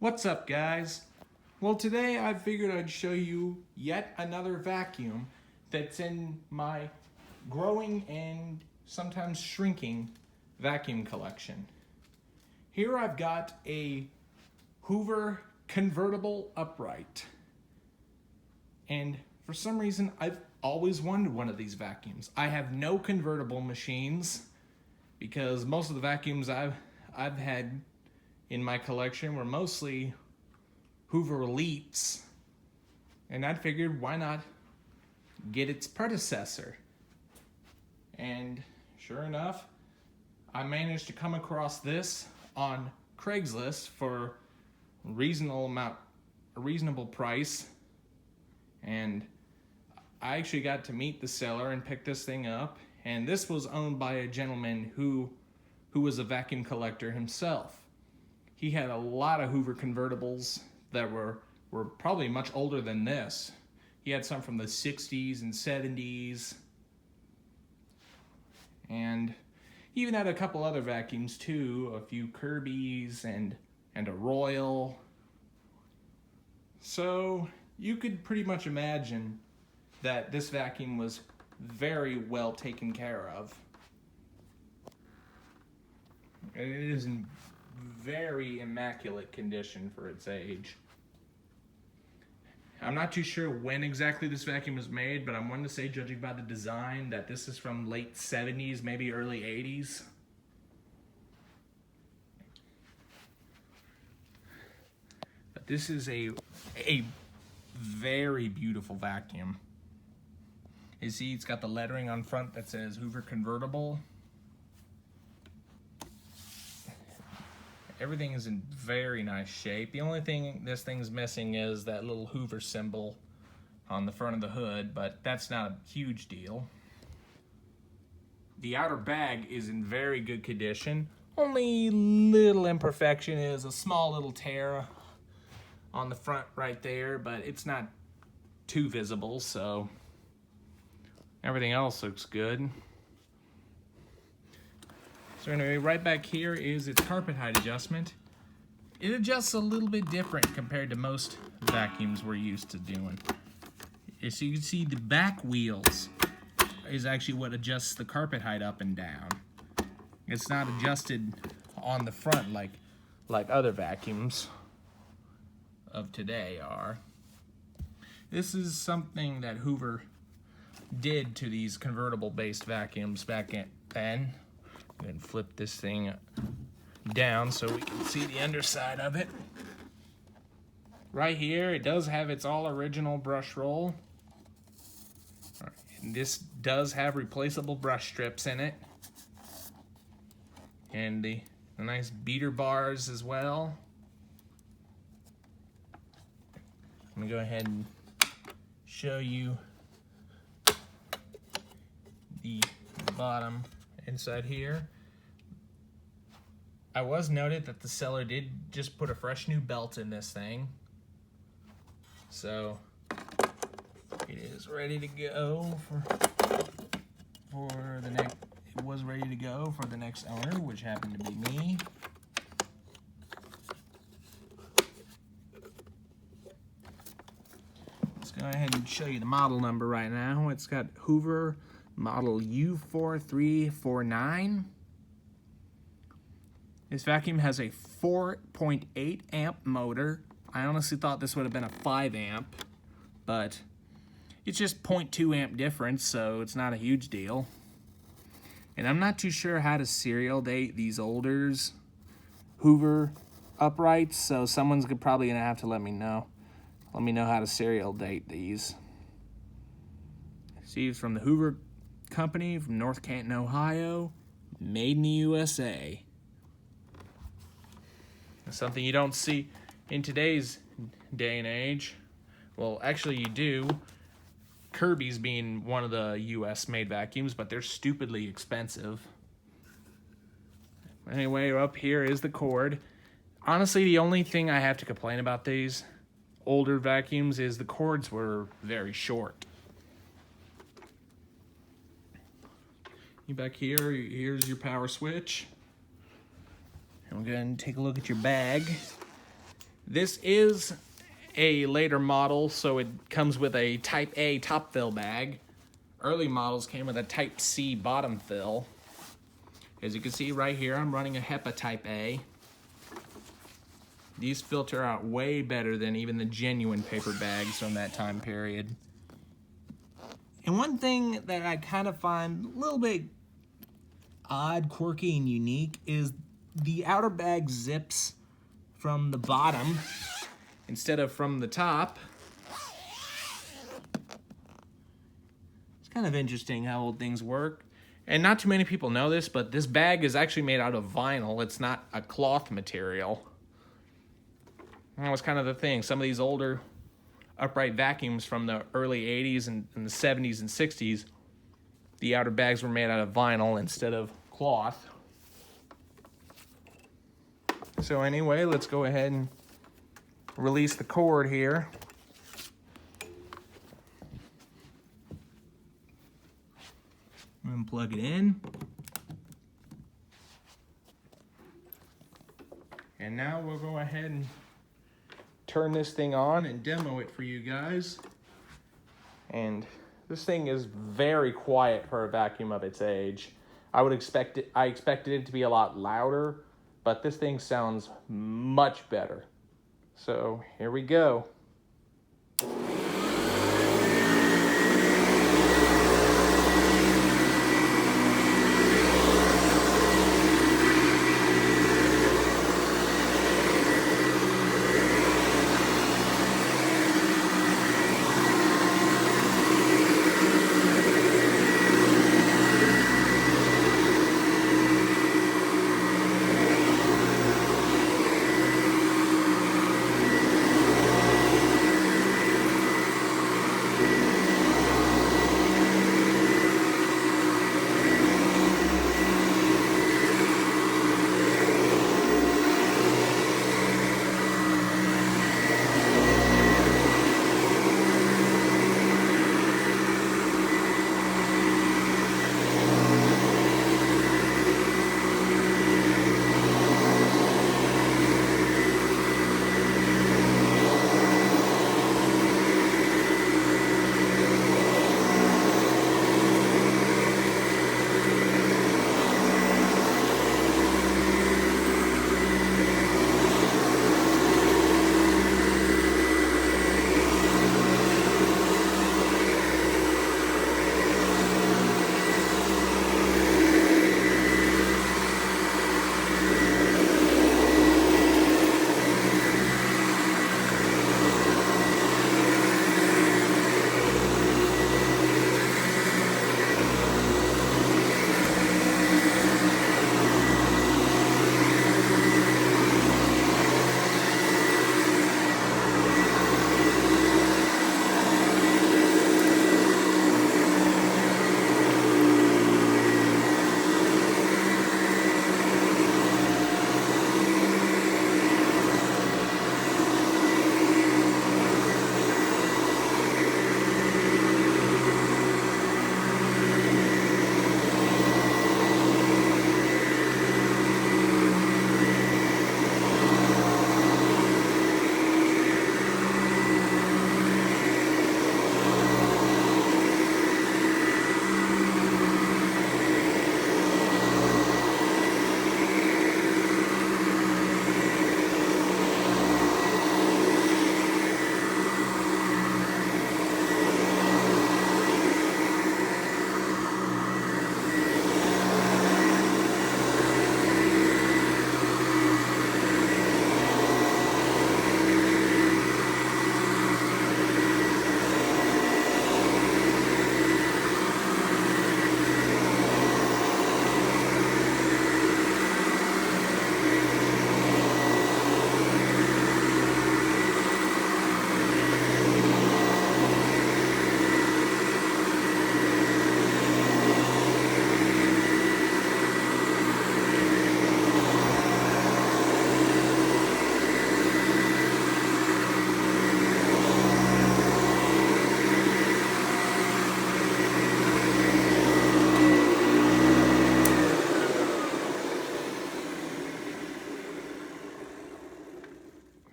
What's up, guys? Well, today I figured I'd show you yet another vacuum that's in my growing and sometimes shrinking vacuum collection. Here I've got a Hoover Convertible upright. And for some reason, I've always wanted one of these vacuums. I have no convertible machines because most of the vacuums I've had in my collection were mostly Hoover Elites, and I figured why not get its predecessor. And sure enough, I managed to come across this on Craigslist for a reasonable price, and I actually got to meet the seller and pick this thing up. And this was owned by a gentleman who was a vacuum collector himself. He had a lot of Hoover Convertibles that were probably much older than this. He had some from the 60s and 70s. And he even had a couple other vacuums too, a few Kirby's and a Royal. So you could pretty much imagine that this vacuum was very well taken care of. It is in very immaculate condition for its age. I'm not too sure when exactly this vacuum was made, but I'm wanting to say, judging by the design, that this is from late 70s, maybe early 80s. But this is a very beautiful vacuum. You see, it's got the lettering on front that says Hoover Convertible. Everything is in very nice shape. The only thing this thing's missing is that little Hoover symbol on the front of the hood, but that's not a huge deal. The outer bag is in very good condition. Only little imperfection is a small little tear on the front right there, but it's not too visible, so everything else looks good. So anyway, right back here is its carpet height adjustment. It adjusts a little bit different compared to most vacuums we're used to doing. So you can see the back wheels is actually what adjusts the carpet height up and down. It's not adjusted on the front like other vacuums of today are. This is something that Hoover did to these convertible-based vacuums back then. Go ahead and flip this thing down so we can see the underside of it. Right here, it does have its all original brush roll. And this does have replaceable brush strips in it. And the nice beater bars as well. I'm gonna go ahead and show you the bottom inside here. I was noted that the seller did just put a fresh new belt in this thing, so it is ready to go for the next. It was ready to go for the next owner, which happened to be me. Let's go ahead and show you the model number right now. It's got Hoover model U4349. This vacuum has a 4.8 amp motor. I honestly thought this would have been a 5 amp, but it's just 0.2 amp difference, so it's not a huge deal. And I'm not too sure how to serial date these older Hoover uprights, so someone's probably gonna have to let me know. Let me know how to serial date these. See, it's from the Hoover Company from North Canton, Ohio, made in the USA. Something you don't see in today's day and age. Well, actually you do. Kirby's being one of the US made vacuums, but they're stupidly expensive. Anyway, up here is the cord. Honestly, the only thing I have to complain about these older vacuums is the cords were very short. Back here, here's your power switch. And we'll go ahead and take a look at your bag. This is a later model, so it comes with a Type A top fill bag. Early models came with a Type C bottom fill. As you can see right here, I'm running a Hepa Type A. These filter out way better than even the genuine paper bags from that time period. And one thing that I kind of find a little bit odd, quirky, and unique is the outer bag zips from the bottom instead of from the top. It's kind of interesting how old things work. And not too many people know this, but this bag is actually made out of vinyl. It's not a cloth material. And that was kind of the thing. Some of these older upright vacuums from the early 80s and the 70s and 60s, the outer bags were made out of vinyl instead of cloth. So anyway, let's go ahead and release the cord here. And plug it in. And now we'll go ahead and turn this thing on and demo it for you guys. And this thing is very quiet for a vacuum of its age. I expected it to be a lot louder, but this thing sounds much better. So here we go.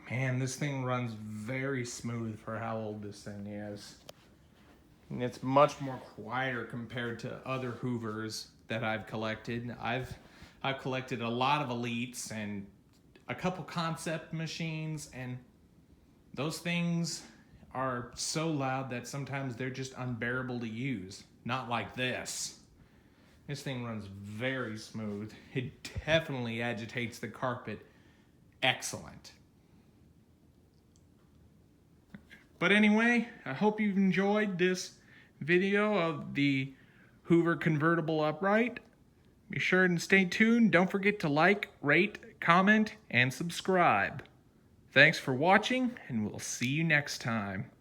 Man, this thing runs very smooth for how old this thing is. And it's much more quieter compared to other Hoovers that I've collected. I've collected a lot of Elites and a couple concept machines, and those things are so loud that sometimes they're just unbearable to use. Not like this. This thing runs very smooth. It definitely agitates the carpet. Excellent. But anyway, I hope you've enjoyed this video of the Hoover Convertible upright. Be sure and stay tuned. Don't forget to like, rate, comment, and subscribe. Thanks for watching, and we'll see you next time.